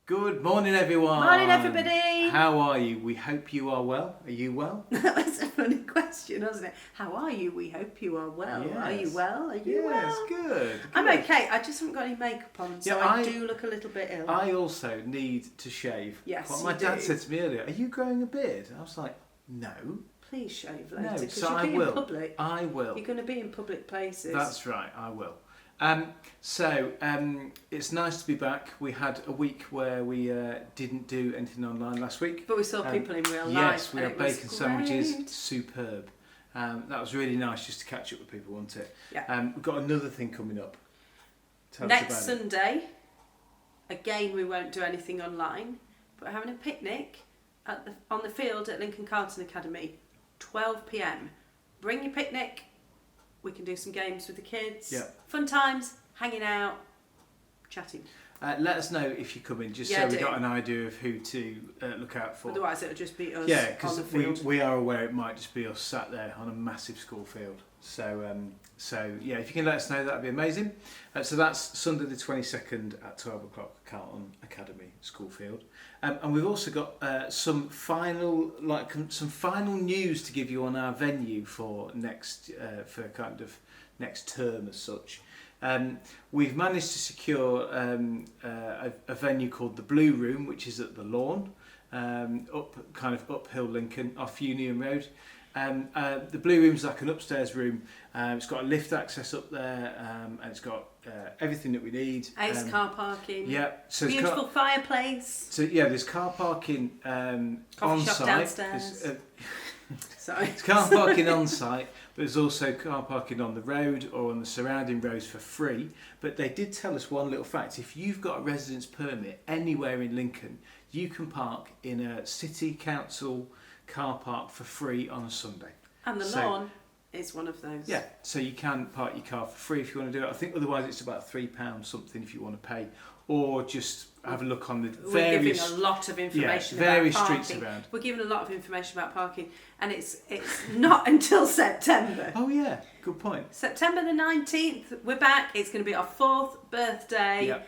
Good morning, everyone. Morning, everybody. How are you? We hope you are well. Are you well? That's a funny question, wasn't it? How are you? We hope you are well. Yes. Are you well? Are you well? Yes, good. I'm okay. I just haven't got any makeup on, so Yeah, I do look a little bit ill. I also need to shave. Yes, What you my dad do. said to me earlier, are you growing a beard? I was like, no. Please shave later, No, because so you'll I be will. in public. I will. You're going to be in public places. That's right, I will. It's nice to be back. We had a week where we didn't do anything online last week. But we saw people in real life. Yes, we and had it was bacon sandwiches. great. Superb. That was really nice just to catch up with people, wasn't it? Yeah. We've got another thing coming up. Tell us Next about it. Sunday, again, we won't do anything online, but we're having a picnic on the field at Lincoln Carlton Academy, 12 p.m. Bring your picnic. We can do some games with the kids. Yeah. Fun times, hanging out, chatting. Let us know if you come in, just Yeah, so we do. got an idea of who to look out for. Otherwise, it'll just be us Yeah, on because the field. we are aware it might just be us sat there on a massive school field. So yeah, if you can let us know, that'd be amazing. So that's Sunday the 22nd at 12 o'clock, Carlton Academy School Field. And we've also got some final news to give you on our venue for next term as such. We've managed to secure a venue called the Blue Room, which is at the Lawn, uphill Lincoln, off Union Road. The Blue Room's like an upstairs room. It's got a lift access up there, and it's got everything that we need. Ace car parking. Yeah, so Beautiful fireplace. So yeah, there's car parking Coffee on shop site. downstairs. Sorry. There's car parking on site, but there's also car parking on the road or on the surrounding roads for free. But they did tell us one little fact: if you've got a residence permit anywhere in Lincoln, you can park in a city council car park for free on a Sunday. And the Lawn is one of those. Yeah, so you can park your car for free if you want to do it. I think otherwise it's about £3 something if you want to pay, or just have a look on the various. We're giving a lot of information about various parking. streets around. We're giving a lot of information about parking, and it's not until September. Oh yeah, good point. September the 19th, we're back. It's going to be our 4th birthday. Yep.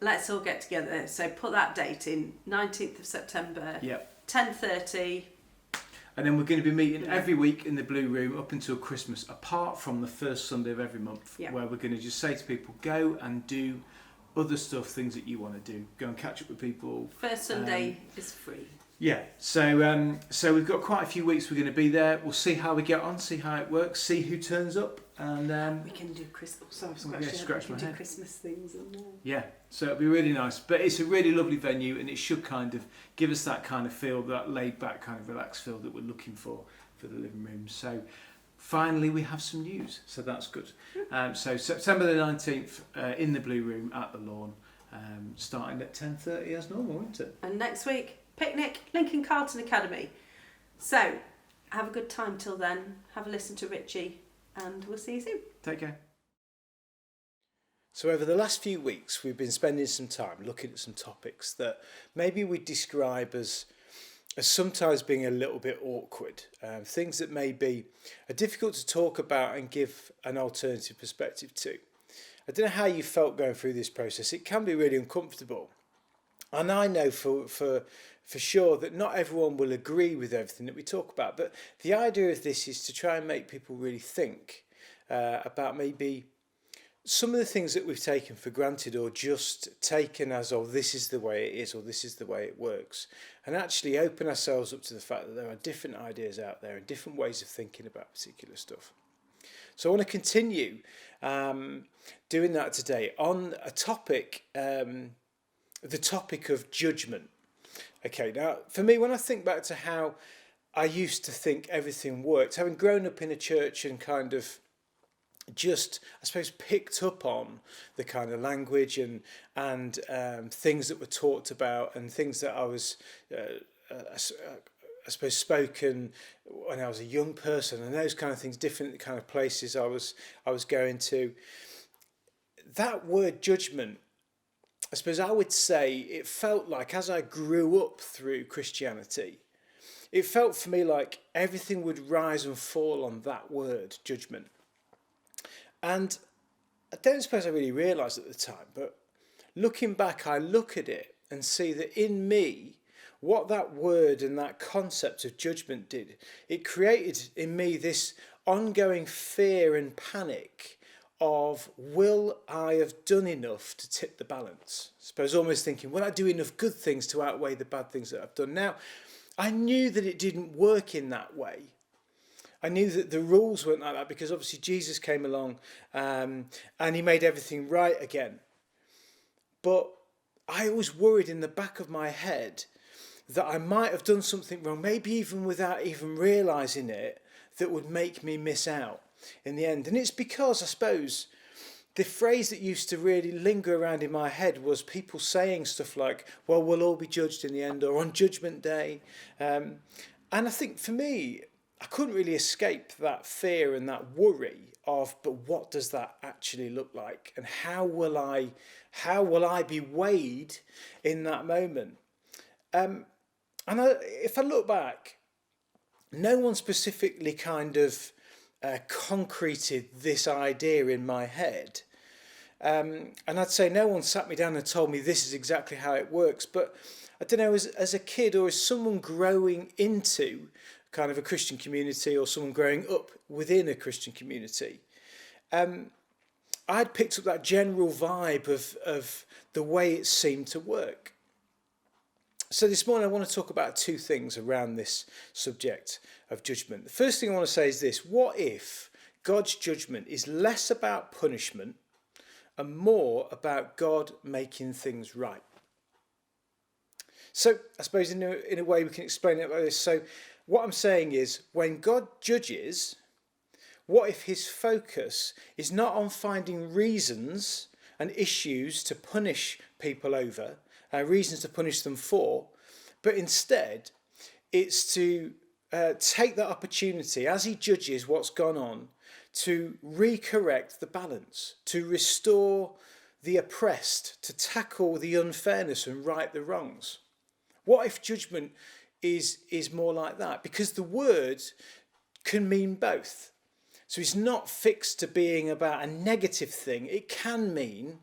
Let's all get together. So put that date in, 19th of September. Yep. 10:30. And then we're going to be meeting every week in the Blue Room up until Christmas, apart from the first Sunday of every month, where we're going to just say to people, go and do other stuff, things that you want to do. Go and catch up with people. First Sunday is free. Yeah, so we've got quite a few weeks we're going to be there. We'll see how we get on, see how it works, see who turns up, and we can do Christmas. So I've scratch my do head. Christmas things and yeah, so it'll be really nice. But it's a really lovely venue, and it should kind of give us that kind of feel, that laid back kind of relaxed feel that we're looking for the living room. So finally we have some news, so that's good. So September the 19th in the Blue Room at the Lawn, starting at 10:30 as normal, isn't it? And next week, picnic, Lincoln Carlton Academy. So, have a good time till then. Have a listen to Richie, and we'll see you soon. Take care. So over the last few weeks, we've been spending some time looking at some topics that maybe we describe as sometimes being a little bit awkward, things that maybe are difficult to talk about and give an alternative perspective to. I don't know how you felt going through this process. It can be really uncomfortable. And I know for sure that not everyone will agree with everything that we talk about, but the idea of this is to try and make people really think about maybe some of the things that we've taken for granted, or just taken as, oh, this is the way it is, or this is the way it works, and actually open ourselves up to the fact that there are different ideas out there and different ways of thinking about particular stuff. So I want to continue doing that today on a topic, the topic of judgment. Okay, now for me, when I think back to how I used to think everything worked, having grown up in a church and kind of just, I suppose, picked up on the kind of language and things that were talked about, and things that I was, I suppose, spoken when I was a young person, and those kind of things, different kind of places I was going to. That word judgment, I suppose I would say, it felt like, as I grew up through Christianity, it felt for me like everything would rise and fall on that word, judgment. And I don't suppose I really realised at the time, but looking back, I look at it and see that in me, what that word and that concept of judgment did, it created in me this ongoing fear and panic of, will I have done enough to tip the balance? I suppose almost thinking, will I do enough good things to outweigh the bad things that I've done? Now, I knew that it didn't work in that way. I knew that the rules weren't like that, because obviously Jesus came along and he made everything right again. But I always worried in the back of my head that I might have done something wrong, maybe even without even realising it, that would make me miss out in the end. And it's because, I suppose, the phrase that used to really linger around in my head was people saying stuff like, well, we'll all be judged in the end, or on Judgment Day. And I think for me, I couldn't really escape that fear and that worry of, but what does that actually look like? And how will I be weighed in that moment? If I look back, no one specifically kind of concreted this idea in my head. And I'd say no one sat me down and told me this is exactly how it works. But I don't know, as a kid or as someone growing into kind of a Christian community, or someone growing up within a Christian community, I'd picked up that general vibe of the way it seemed to work. So this morning I want to talk about two things around this subject of judgment. The first thing I want to say is this: what if God's judgment is less about punishment and more about God making things right? So I suppose in a way we can explain it like this. So what I'm saying is, when God judges, what if his focus is not on finding reasons and issues to punish people over, reasons to punish them for, but instead it's to take that opportunity as he judges what's gone on to recorrect the balance, to restore the oppressed, to tackle the unfairness and right the wrongs? What if judgment is more like that? Because the word can mean both. So it's not fixed to being about a negative thing. It can mean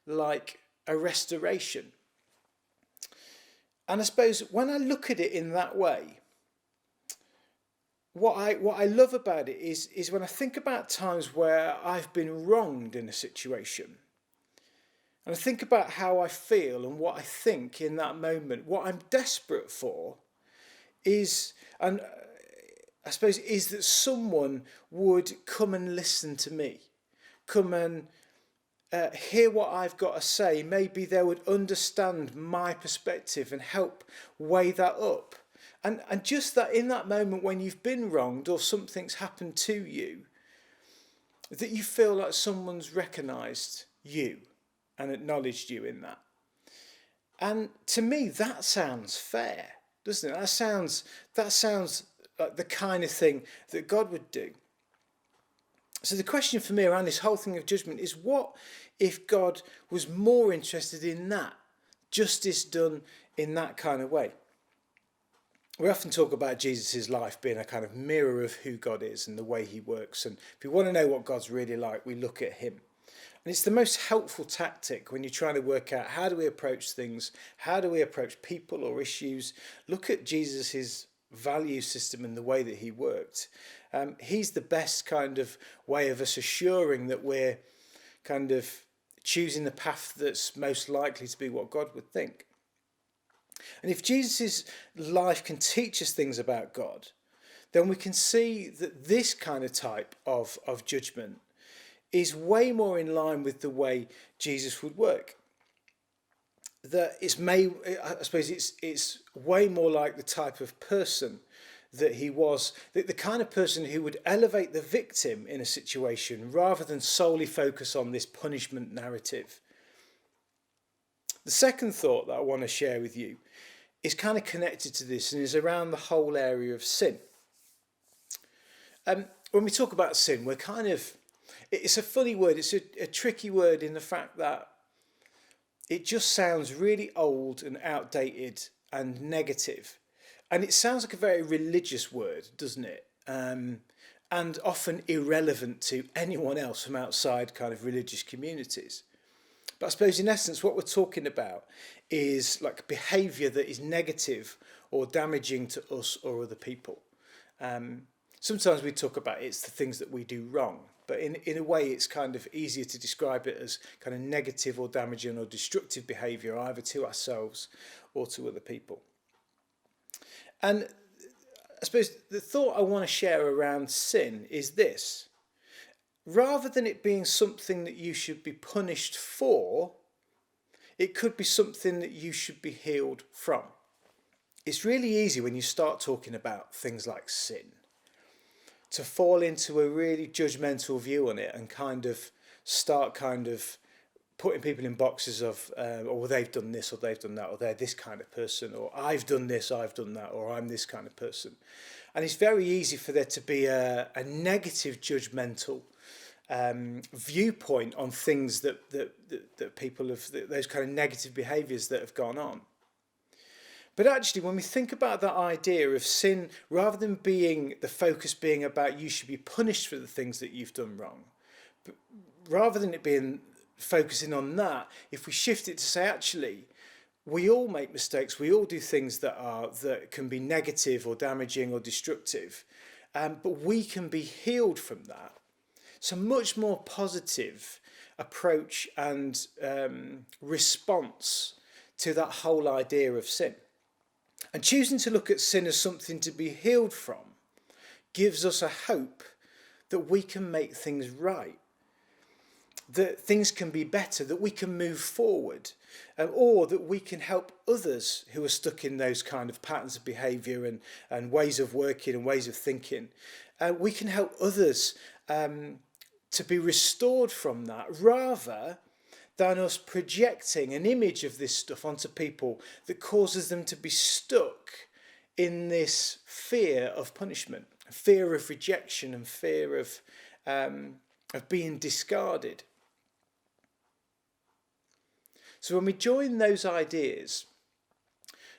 like a restoration. And I suppose when I look at it in that way, what I love about it is when I think about times where I've been wronged in a situation, and I think about how I feel and what I think in that moment, what I'm desperate for is, and I suppose, is that someone would come and listen to me, come and hear what I've got to say. Maybe they would understand my perspective and help weigh that up. And just that in that moment when you've been wronged or something's happened to you, that you feel like someone's recognised you and acknowledged you in that. And to me, that sounds fair, doesn't it? That sounds like the kind of thing that God would do. So the question for me around this whole thing of judgment is, what if God was more interested in that, justice done in that kind of way? We often talk about Jesus' life being a kind of mirror of who God is and the way he works. And if we want to know what God's really like, we look at him. And it's the most helpful tactic when you're trying to work out, how do we approach things? How do we approach people or issues? Look at Jesus' value system and the way that he worked. He's the best kind of way of us assuring that we're kind of choosing the path that's most likely to be what God would think. And if Jesus' life can teach us things about God, then we can see that this kind of type of judgment is way more in line with the way Jesus would work. That I suppose it's way more like the type of person that he was, the kind of person who would elevate the victim in a situation rather than solely focus on this punishment narrative. The second thought that I want to share with you is kind of connected to this and is around the whole area of sin. When we talk about sin, it's a funny word, it's a tricky word in the fact that it just sounds really old and outdated and negative. And it sounds like a very religious word, doesn't it? And often irrelevant to anyone else from outside kind of religious communities. But I suppose in essence what we're talking about is like behaviour that is negative or damaging to us or other people. Sometimes we talk about it's the things that we do wrong, but in a way it's kind of easier to describe it as kind of negative or damaging or destructive behaviour either to ourselves or to other people. And I suppose the thought I want to share around sin is this. Rather than it being something that you should be punished for, it could be something that you should be healed from. It's really easy when you start talking about things like sin to fall into a really judgmental view on it and kind of start kind of putting people in boxes of, well, they've done this or they've done that, or they're this kind of person, or I've done this, I've done that, or I'm this kind of person. And it's very easy for there to be a negative judgmental viewpoint on things that people have, those kind of negative behaviours that have gone on. But actually, when we think about that idea of sin, rather than being the focus being about you should be punished for the things that you've done wrong, but rather than it being focusing on that, if we shift it to say, actually, we all make mistakes, we all do things that can be negative or damaging or destructive, but we can be healed from that. It's a much more positive approach and response to that whole idea of sin. And choosing to look at sin as something to be healed from gives us a hope that we can make things right, that things can be better, that we can move forward, or that we can help others who are stuck in those kind of patterns of behaviour and ways of working and ways of thinking. We can help others to be restored from that, rather than us projecting an image of this stuff onto people that causes them to be stuck in this fear of punishment, fear of rejection and fear of being discarded. So when we join those ideas,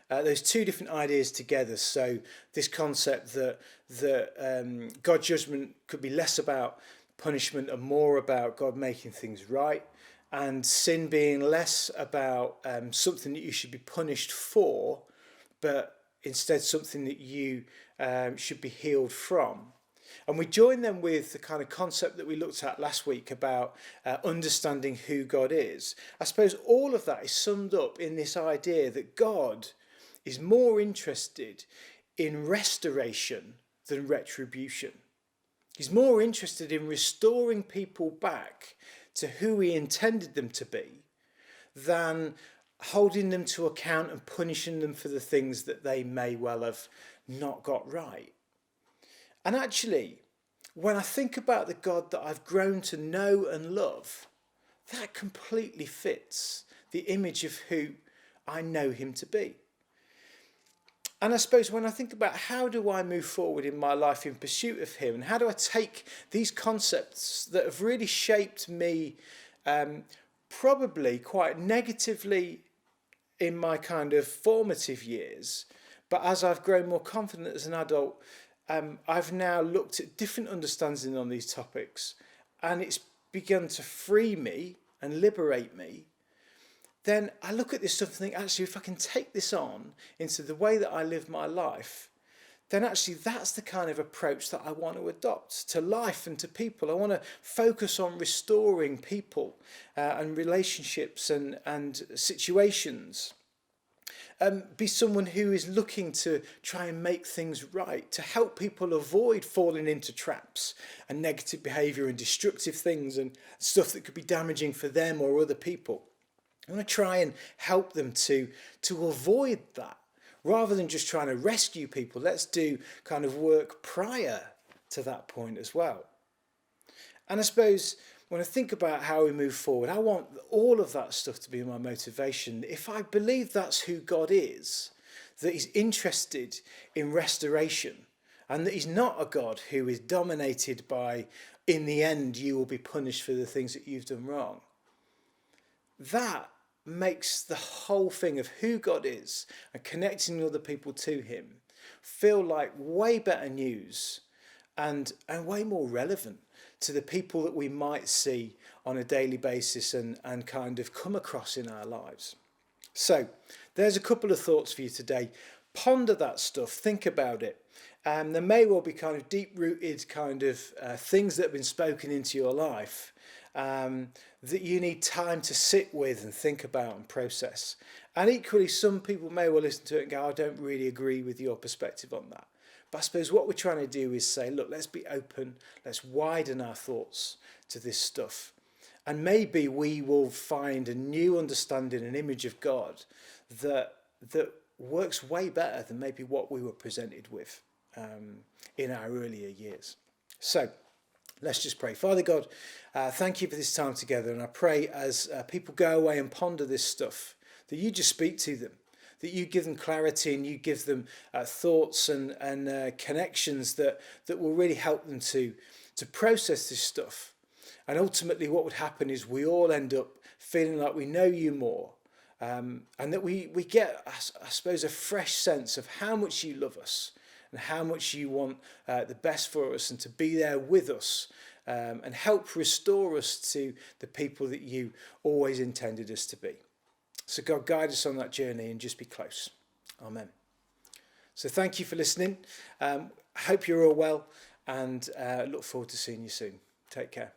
those two different ideas together, so this concept that God's judgment could be less about punishment and more about God making things right, and sin being less about something that you should be punished for, but instead something that you should be healed from. And we join them with the kind of concept that we looked at last week about understanding who God is. I suppose all of that is summed up in this idea that God is more interested in restoration than retribution. He's more interested in restoring people back to who he intended them to be than holding them to account and punishing them for the things that they may well have not got right. And actually, when I think about the God that I've grown to know and love, that completely fits the image of who I know him to be. And I suppose when I think about how do I move forward in my life in pursuit of him, and how do I take these concepts that have really shaped me probably quite negatively in my kind of formative years, but as I've grown more confident as an adult, I've now looked at different understandings on these topics, and it's begun to free me and liberate me. Then I look at this stuff and think, actually, if I can take this on into the way that I live my life, then actually that's the kind of approach that I want to adopt to life and to people. I want to focus on restoring people and relationships and situations. Be someone who is looking to try and make things right, to help people avoid falling into traps and negative behaviour and destructive things and stuff that could be damaging for them or other people. I want to try and help them to avoid that. Rather than just trying to rescue people, let's do kind of work prior to that point as well. And I suppose when I think about how we move forward, I want all of that stuff to be my motivation. If I believe that's who God is, that he's interested in restoration, and that he's not a God who is dominated by, in the end, you will be punished for the things that you've done wrong, that makes the whole thing of who God is and connecting other people to him feel like way better news and way more relevant to the people that we might see on a daily basis and kind of come across in our lives. So there's a couple of thoughts for you today. Ponder that stuff, think about it. There may well be kind of deep-rooted kind of things that have been spoken into your life that you need time to sit with and think about and process. And equally, some people may well listen to it and go, I don't really agree with your perspective on that. But I suppose what we're trying to do is say, look, let's be open, let's widen our thoughts to this stuff. And maybe we will find a new understanding and image of God that works way better than maybe what we were presented with in our earlier years. So let's just pray. Father God, thank you for this time together. And I pray as people go away and ponder this stuff, that you just speak to them, that you give them clarity and you give them thoughts and connections that will really help them to process this stuff. And ultimately what would happen is we all end up feeling like we know you more, and that we get, I suppose, a fresh sense of how much you love us and how much you want the best for us and to be there with us and help restore us to the people that you always intended us to be. So God, guide us on that journey and just be close. Amen. So thank you for listening. I hope you're all well and look forward to seeing you soon. Take care.